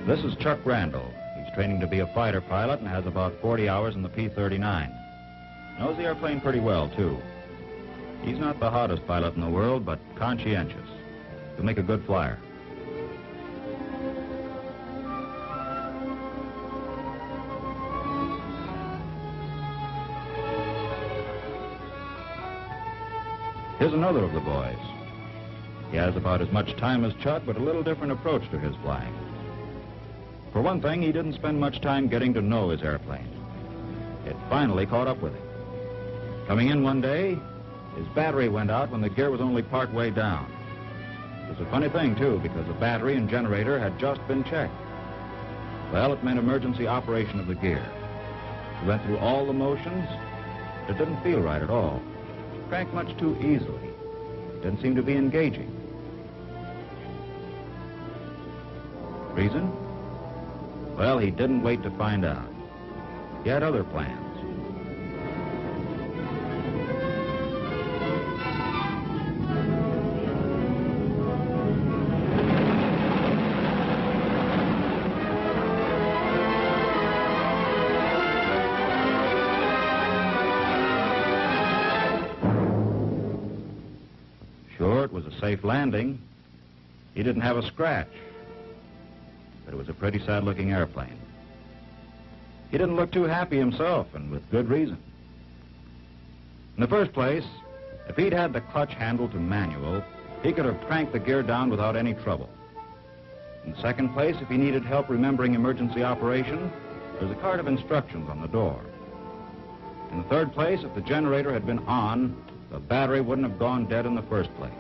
This is Chuck Randall. He's training to be a fighter pilot and has about 40 hours in the P-39. Knows the airplane pretty well, too. He's not the hottest pilot in the world, but conscientious. He'll make a good flyer. Here's another of the boys. He has about as much time as Chuck, but a little different approach to his flying. For one thing, he didn't spend much time getting to know his airplane. It finally caught up with him. Coming in one day, his battery went out when the gear was only part way down. It was a funny thing, too, because the battery and generator had just been checked. Well, it meant emergency operation of the gear. He went through all the motions. It didn't feel right at all. It cranked much too easily. It didn't seem to be engaging. Reason? Well, he didn't wait to find out. He had other plans. Sure, it was a safe landing. He didn't have a scratch. But it was a pretty sad-looking airplane. He didn't look too happy himself, and with good reason. In the first place, if he'd had the clutch handle to manual, he could have cranked the gear down without any trouble. In the second place, if he needed help remembering emergency operation, there's a card of instructions on the door. In the third place, if the generator had been on, the battery wouldn't have gone dead in the first place.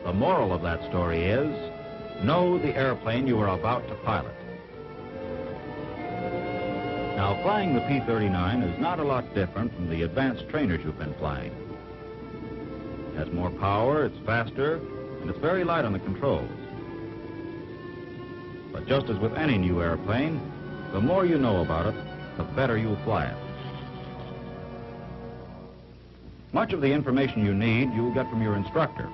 The moral of that story is, know the airplane you are about to pilot. Now, flying the P-39 is not a lot different from the advanced trainers you've been flying. It has more power, it's faster, and it's very light on the controls. But just as with any new airplane, the more you know about it, the better you'll fly it. Much of the information you need, you'll get from your instructor.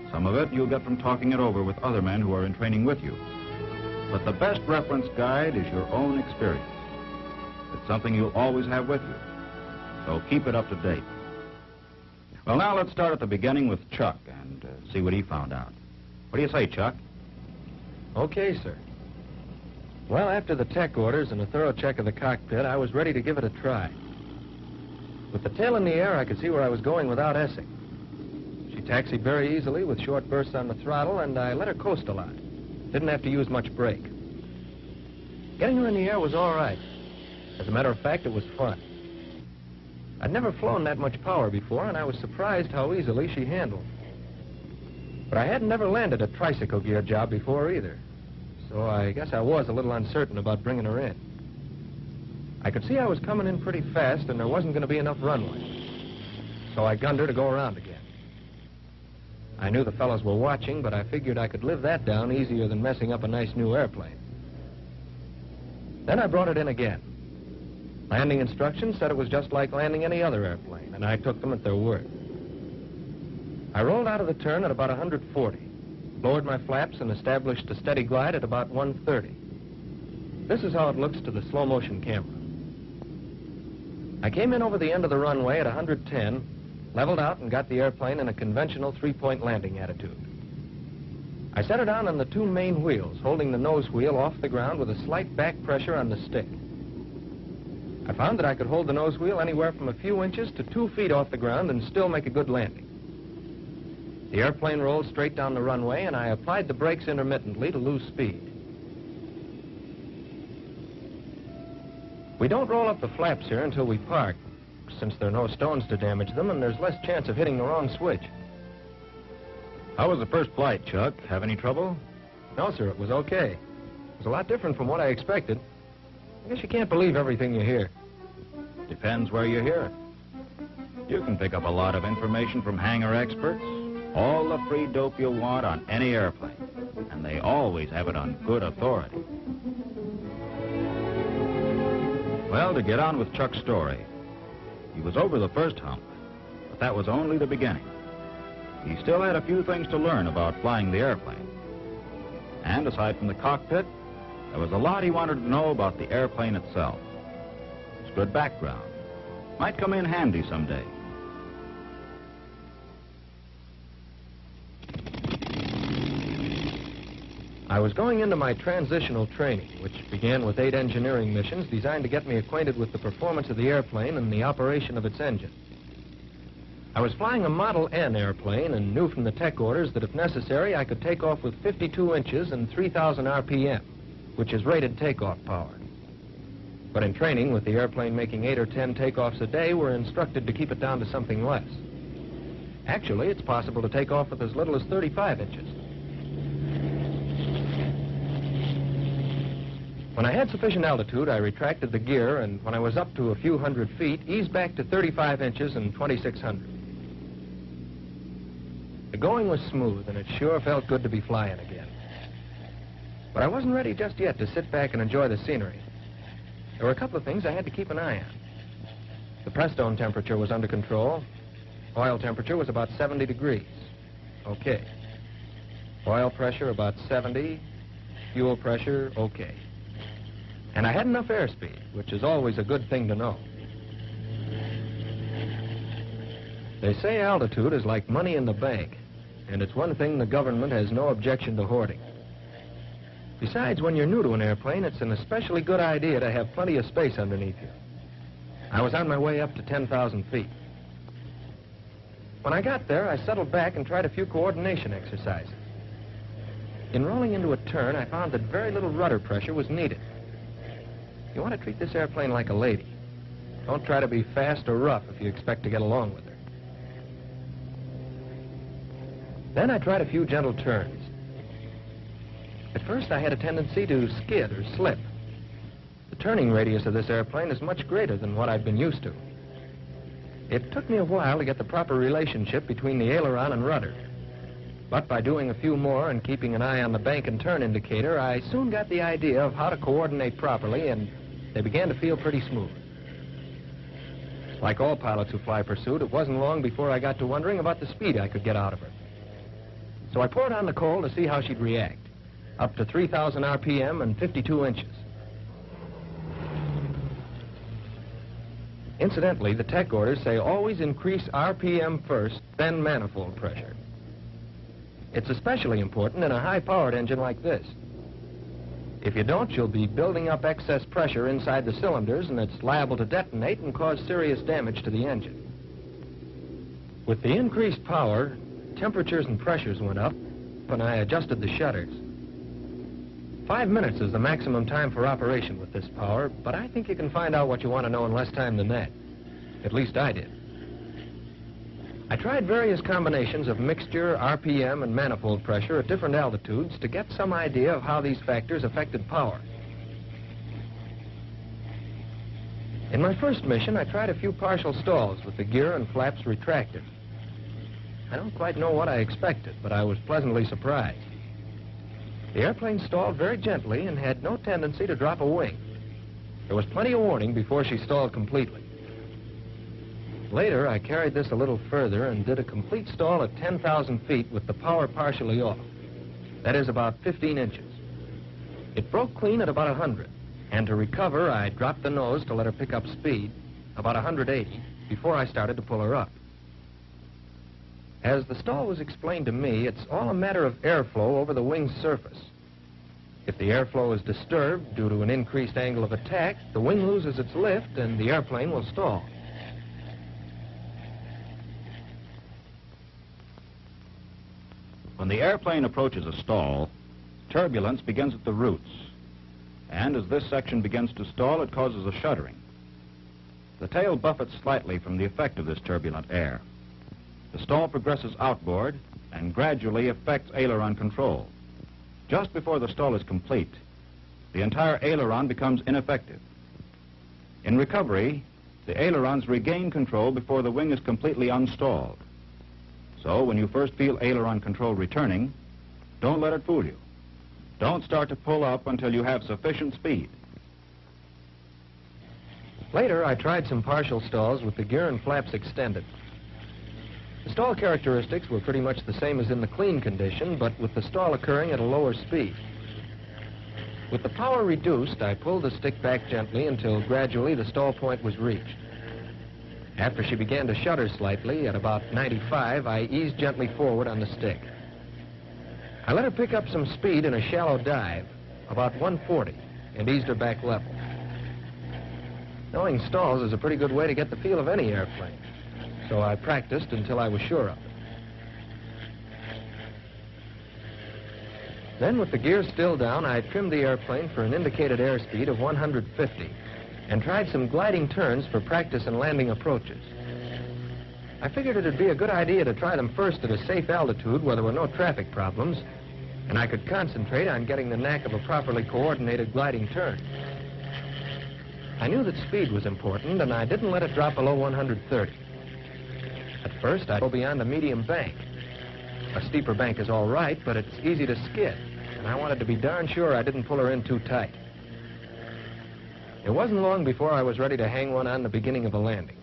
Some of it you'll get from talking it over with other men who are in training with you. But the best reference guide is your own experience. It's something you'll always have with you. So keep it up to date. Well, now let's start at the beginning with Chuck and see what he found out. What do you say, Chuck? Okay, sir. Well, after the tech orders and a thorough check of the cockpit, I was ready to give it a try. With the tail in the air, I could see where I was going without essing. She taxied very easily with short bursts on the throttle, and I let her coast a lot. Didn't have to use much brake. Getting her in the air was all right. As a matter of fact, it was fun. I'd never flown that much power before, and I was surprised how easily she handled. But I hadn't never landed a tricycle gear job before either, so I guess I was a little uncertain about bringing her in. I could see I was coming in pretty fast, and there wasn't going to be enough runway. So I gunned her to go around again. I knew the fellows were watching, but I figured I could live that down easier than messing up a nice new airplane. Then I brought it in again. Landing instructions said it was just like landing any other airplane, and I took them at their word. I rolled out of the turn at about 140, lowered my flaps, and established a steady glide at about 130. This is how it looks to the slow-motion camera. I came in over the end of the runway at 110, leveled out, and got the airplane in a conventional three-point landing attitude. I set her down on the two main wheels, holding the nose wheel off the ground with a slight back pressure on the stick. I found that I could hold the nose wheel anywhere from a few inches to 2 feet off the ground and still make a good landing. The airplane rolled straight down the runway, and I applied the brakes intermittently to lose speed. We don't roll up the flaps here until we park, since there are no stones to damage them, and there's less chance of hitting the wrong switch. How was the first flight, Chuck? Have any trouble? No, sir, it was okay. It was a lot different from what I expected. I guess you can't believe everything you hear. Depends where you hear it. You can pick up a lot of information from hangar experts, all the free dope you'll want on any airplane, and they always have it on good authority. Well, to get on with Chuck's story, he was over the first hump, but that was only the beginning. He still had a few things to learn about flying the airplane. And aside from the cockpit, there was a lot he wanted to know about the airplane itself. It's good background. Might come in handy someday. I was going into my transitional training, which began with 8 engineering missions designed to get me acquainted with the performance of the airplane and the operation of its engine. I was flying a Model N airplane and knew from the tech orders that if necessary, I could take off with 52 inches and 3,000 RPM, which is rated takeoff power. But in training, with the airplane making 8 or 10 takeoffs a day, we're instructed to keep it down to something less. Actually, it's possible to take off with as little as 35 inches. When I had sufficient altitude, I retracted the gear, and when I was up to a few hundred feet, eased back to 35 inches and 2,600. The going was smooth, and it sure felt good to be flying again. But I wasn't ready just yet to sit back and enjoy the scenery. There were a couple of things I had to keep an eye on. The press-stone temperature was under control. Oil temperature was about 70 degrees. Okay. Oil pressure about 70. Fuel pressure, okay. And I had enough airspeed, which is always a good thing to know. They say altitude is like money in the bank, and it's one thing the government has no objection to hoarding. Besides, when you're new to an airplane, it's an especially good idea to have plenty of space underneath you. I was on my way up to 10,000 feet. When I got there, I settled back and tried a few coordination exercises. In rolling into a turn, I found that very little rudder pressure was needed. You want to treat this airplane like a lady. Don't try to be fast or rough if you expect to get along with her. Then I tried a few gentle turns. At first, I had a tendency to skid or slip. The turning radius of this airplane is much greater than what I've been used to. It took me a while to get the proper relationship between the aileron and rudder. But by doing a few more and keeping an eye on the bank and turn indicator, I soon got the idea of how to coordinate properly, and they began to feel pretty smooth. Like all pilots who fly pursuit, it wasn't long before I got to wondering about the speed I could get out of her. So I poured on the coal to see how she'd react, up to 3,000 RPM and 52 inches. Incidentally, the tech orders say always increase RPM first, then manifold pressure. It's especially important in a high-powered engine like this. If you don't, you'll be building up excess pressure inside the cylinders, and it's liable to detonate and cause serious damage to the engine. With the increased power, temperatures and pressures went up, and I adjusted the shutters. 5 minutes is the maximum time for operation with this power, but I think you can find out what you want to know in less time than that. At least I did. I tried various combinations of mixture, RPM, and manifold pressure at different altitudes to get some idea of how these factors affected power. In my first mission, I tried a few partial stalls with the gear and flaps retracted. I don't quite know what I expected, but I was pleasantly surprised. The airplane stalled very gently and had no tendency to drop a wing. There was plenty of warning before she stalled completely. Later, I carried this a little further and did a complete stall at 10,000 feet with the power partially off. That is about 15 inches. It broke clean at about 100, and to recover, I dropped the nose to let her pick up speed, about 180, before I started to pull her up. As the stall was explained to me, it's all a matter of airflow over the wing's surface. If the airflow is disturbed due to an increased angle of attack, the wing loses its lift and the airplane will stall. When the airplane approaches a stall, turbulence begins at the roots. And as this section begins to stall, it causes a shuddering. The tail buffets slightly from the effect of this turbulent air. The stall progresses outboard and gradually affects aileron control. Just before the stall is complete, the entire aileron becomes ineffective. In recovery, the ailerons regain control before the wing is completely unstalled. So when you first feel aileron control returning, don't let it fool you. Don't start to pull up until you have sufficient speed. Later, I tried some partial stalls with the gear and flaps extended. The stall characteristics were pretty much the same as in the clean condition, but with the stall occurring at a lower speed. With the power reduced, I pulled the stick back gently until gradually the stall point was reached. After she began to shudder slightly, at about 95, I eased gently forward on the stick. I let her pick up some speed in a shallow dive, about 140, and eased her back level. Knowing stalls is a pretty good way to get the feel of any airplane, so I practiced until I was sure of it. Then, with the gear still down, I trimmed the airplane for an indicated airspeed of 150 and tried some gliding turns for practice and landing approaches. I figured it'd be a good idea to try them first at a safe altitude where there were no traffic problems, and I could concentrate on getting the knack of a properly coordinated gliding turn. I knew that speed was important, and I didn't let it drop below 130. At first, I'd go beyond a medium bank. A steeper bank is all right, but it's easy to skid, and I wanted to be darn sure I didn't pull her in too tight. It wasn't long before I was ready to hang one on the beginning of a landing.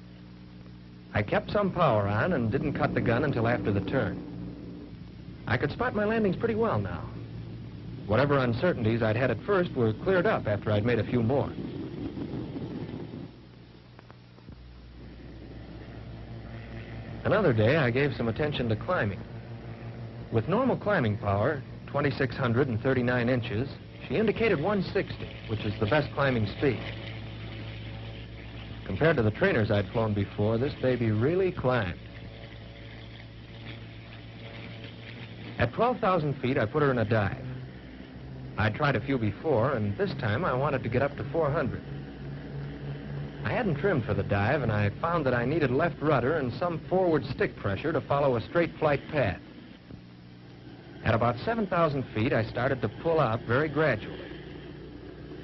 I kept some power on and didn't cut the gun until after the turn. I could spot my landings pretty well now. Whatever uncertainties I'd had at first were cleared up after I'd made a few more. Another day, I gave some attention to climbing. With normal climbing power, 2,639 inches, she indicated 160, which is the best climbing speed. Compared to the trainers I'd flown before, this baby really climbed. At 12,000 feet, I put her in a dive. I'd tried a few before, and this time I wanted to get up to 400. I hadn't trimmed for the dive, and I found that I needed left rudder and some forward stick pressure to follow a straight flight path. At about 7,000 feet, I started to pull out very gradually.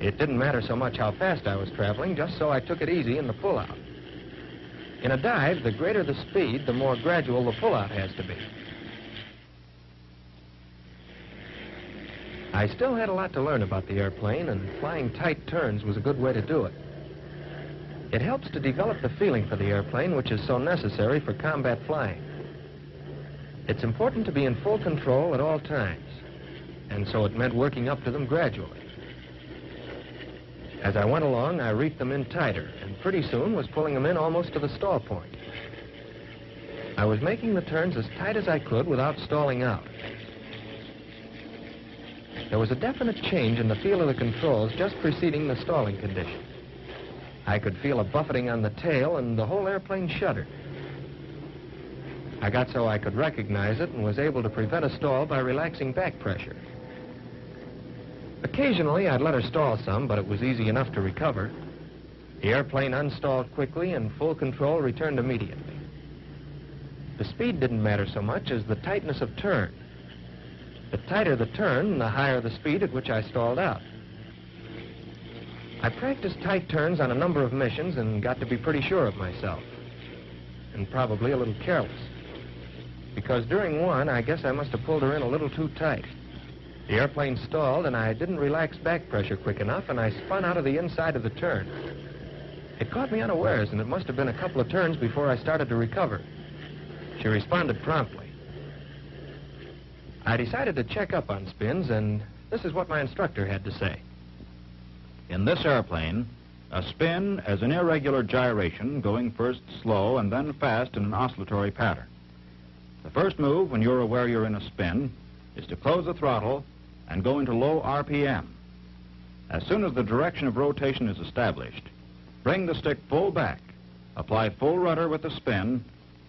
It didn't matter so much how fast I was traveling, just so I took it easy in the pullout. In a dive, the greater the speed, the more gradual the pullout has to be. I still had a lot to learn about the airplane, and flying tight turns was a good way to do it. It helps to develop the feeling for the airplane, which is so necessary for combat flying. It's important to be in full control at all times, and so it meant working up to them gradually. As I went along, I reefed them in tighter, and pretty soon was pulling them in almost to the stall point. I was making the turns as tight as I could without stalling out. There was a definite change in the feel of the controls just preceding the stalling condition. I could feel a buffeting on the tail, and the whole airplane shuddered. I got so I could recognize it and was able to prevent a stall by relaxing back pressure. Occasionally, I'd let her stall some, but it was easy enough to recover. The airplane unstalled quickly, and full control returned immediately. The speed didn't matter so much as the tightness of turn. The tighter the turn, the higher the speed at which I stalled out. I practiced tight turns on a number of missions and got to be pretty sure of myself, and probably a little careless. Because during one, I guess I must have pulled her in a little too tight. The airplane stalled, and I didn't relax back pressure quick enough, and I spun out of the inside of the turn. It caught me unawares, and it must have been a couple of turns before I started to recover. She responded promptly. I decided to check up on spins, and this is what my instructor had to say. In this airplane, a spin is an irregular gyration going first slow and then fast in an oscillatory pattern. The first move, when you're aware you're in a spin, is to close the throttle and go into low RPM. As soon as the direction of rotation is established, bring the stick full back, apply full rudder with the spin,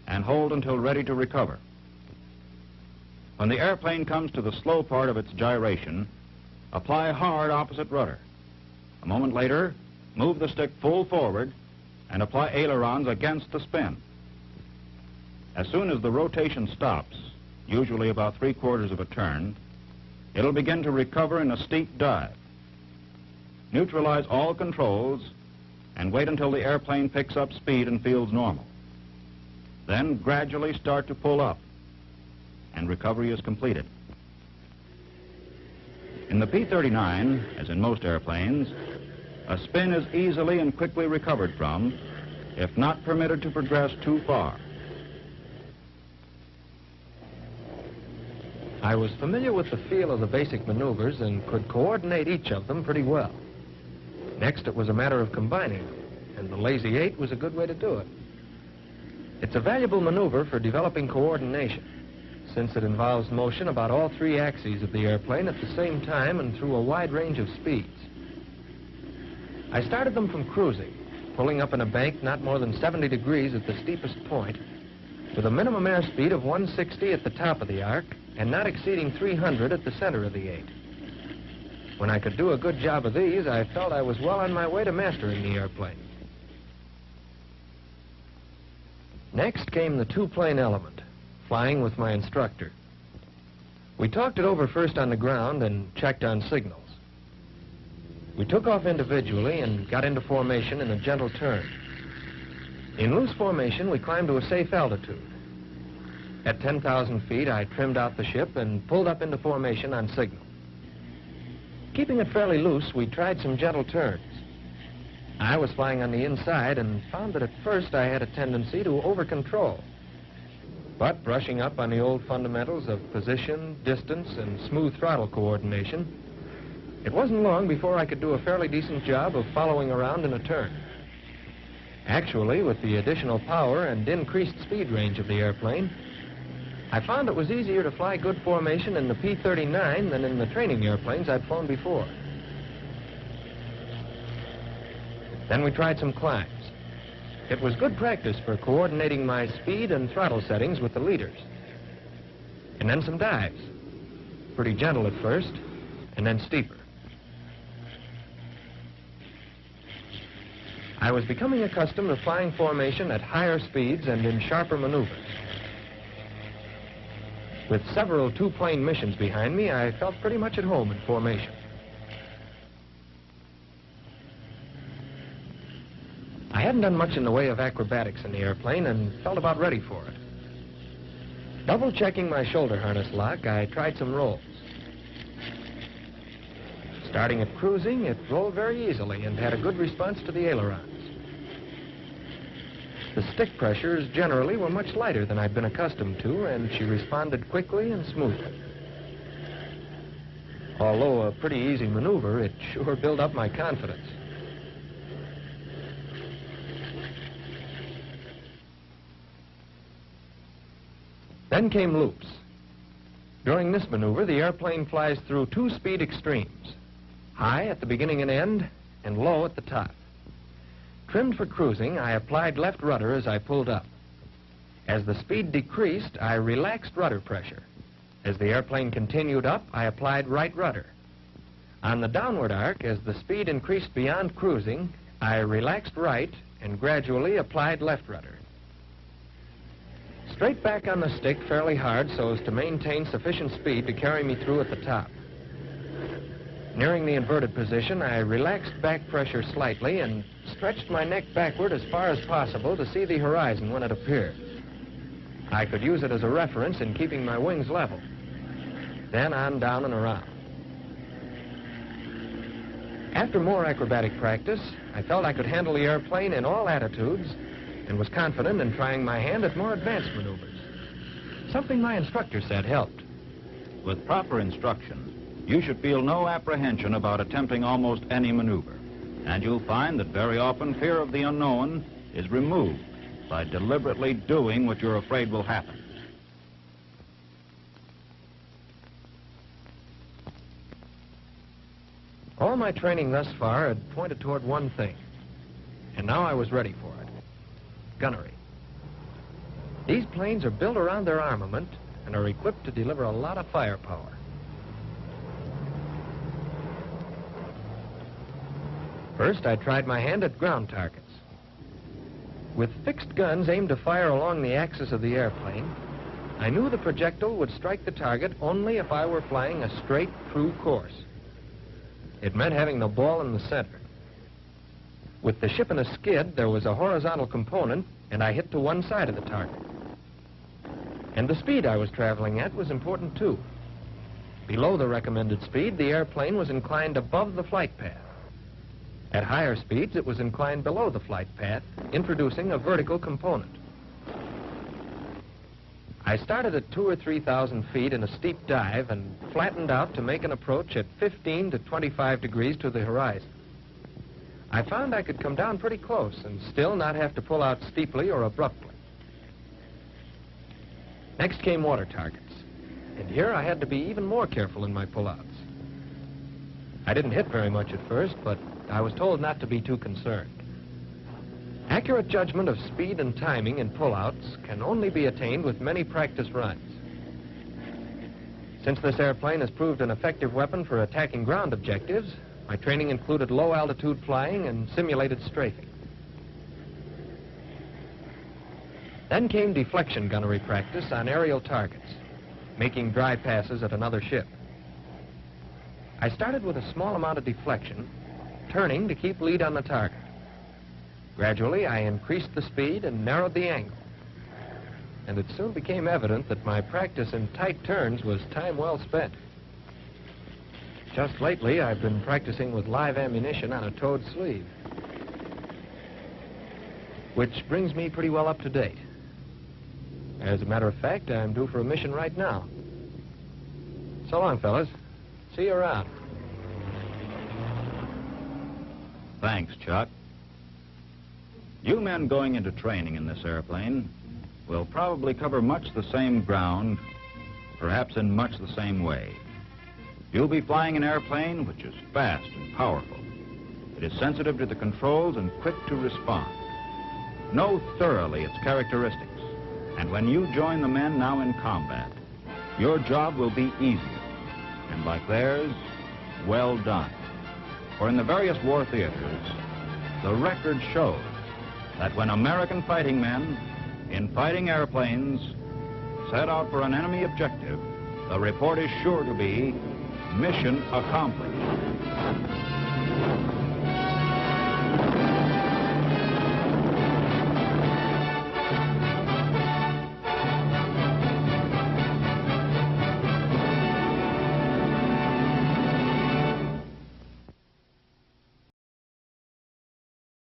and hold until ready to recover. When the airplane comes to the slow part of its gyration, apply hard opposite rudder. A moment later, move the stick full forward and apply ailerons against the spin. As soon as the rotation stops, usually about 3/4 of a turn, it'll begin to recover in a steep dive. Neutralize all controls and wait until the airplane picks up speed and feels normal. Then gradually start to pull up, and recovery is completed. In the P-39, as in most airplanes, a spin is easily and quickly recovered from, if not permitted to progress too far. I was familiar with the feel of the basic maneuvers and could coordinate each of them pretty well. Next, it was a matter of combining them, and the Lazy 8 was a good way to do it. It's a valuable maneuver for developing coordination, since it involves motion about all three axes of the airplane at the same time and through a wide range of speeds. I started them from cruising, pulling up in a bank not more than 70 degrees at the steepest point, with a minimum airspeed of 160 at the top of the arc and not exceeding 300 at the center of the 8. When I could do a good job of these, I felt I was well on my way to mastering the airplane. Next came the two-plane element, flying with my instructor. We talked it over first on the ground and checked on signals. We took off individually and got into formation in a gentle turn. In loose formation, we climbed to a safe altitude. At 10,000 feet, I trimmed out the ship and pulled up into formation on signal. Keeping it fairly loose, we tried some gentle turns. I was flying on the inside and found that at first I had a tendency to over-control. But brushing up on the old fundamentals of position, distance, and smooth throttle coordination, it wasn't long before I could do a fairly decent job of following around in a turn. Actually, with the additional power and increased speed range of the airplane, I found it was easier to fly good formation in the P-39 than in the training airplanes I'd flown before. Then we tried some climbs. It was good practice for coordinating my speed and throttle settings with the leaders. And then some dives. Pretty gentle at first, and then steeper. I was becoming accustomed to flying formation at higher speeds and in sharper maneuvers. With several two-plane missions behind me, I felt pretty much at home in formation. I hadn't done much in the way of acrobatics in the airplane and felt about ready for it. Double-checking my shoulder harness lock, I tried some rolls. Starting at cruising, it rolled very easily and had a good response to the ailerons. The stick pressures generally were much lighter than I'd been accustomed to, and she responded quickly and smoothly. Although a pretty easy maneuver, it sure built up my confidence. Then came loops. During this maneuver, the airplane flies through two speed extremes, high at the beginning and end, and low at the top. Trimmed for cruising, I applied left rudder as I pulled up. As the speed decreased, I relaxed rudder pressure. As the airplane continued up, I applied right rudder. On the downward arc, as the speed increased beyond cruising, I relaxed right and gradually applied left rudder. Straight back on the stick fairly hard so as to maintain sufficient speed to carry me through at the top. Nearing the inverted position, I relaxed back pressure slightly and stretched my neck backward as far as possible to see the horizon when it appeared. I could use it as a reference in keeping my wings level. Then on down and around. After more acrobatic practice, I felt I could handle the airplane in all attitudes and was confident in trying my hand at more advanced maneuvers. Something my instructor said helped. With proper instruction, you should feel no apprehension about attempting almost any maneuver. And you'll find that very often fear of the unknown is removed by deliberately doing what you're afraid will happen. All my training thus far had pointed toward one thing, and now I was ready for it. Gunnery. These planes are built around their armament and are equipped to deliver a lot of firepower. First, I tried my hand at ground targets. With fixed guns aimed to fire along the axis of the airplane, I knew the projectile would strike the target only if I were flying a straight, true course. It meant having the ball in the center. With the ship in a skid, there was a horizontal component, and I hit to one side of the target. And the speed I was traveling at was important, too. Below the recommended speed, the airplane was inclined above the flight path. At higher speeds, it was inclined below the flight path, introducing a vertical component. I started at 2,000 or 3,000 feet in a steep dive and flattened out to make an approach at 15 to 25 degrees to the horizon. I found I could come down pretty close and still not have to pull out steeply or abruptly. Next came water targets, and here I had to be even more careful in my pullouts. I didn't hit very much at first, but I was told not to be too concerned. Accurate judgment of speed and timing in pullouts can only be attained with many practice runs. Since this airplane has proved an effective weapon for attacking ground objectives, my training included low-altitude flying and simulated strafing. Then came deflection gunnery practice on aerial targets, making dry passes at another ship. I started with a small amount of deflection, turning to keep lead on the target. Gradually, I increased the speed and narrowed the angle. And it soon became evident that my practice in tight turns was time well spent. Just lately, I've been practicing with live ammunition on a towed sleeve, which brings me pretty well up to date. As a matter of fact, I'm due for a mission right now. So long, fellas. See you around. Thanks, Chuck. You men going into training in this airplane will probably cover much the same ground, perhaps in much the same way. You'll be flying an airplane which is fast and powerful. It is sensitive to the controls and quick to respond. Know thoroughly its characteristics, and when you join the men now in combat, your job will be easier, and like theirs, well done. For in the various war theaters, the record shows that when American fighting men, in fighting airplanes, set out for an enemy objective, the report is sure to be mission accomplished.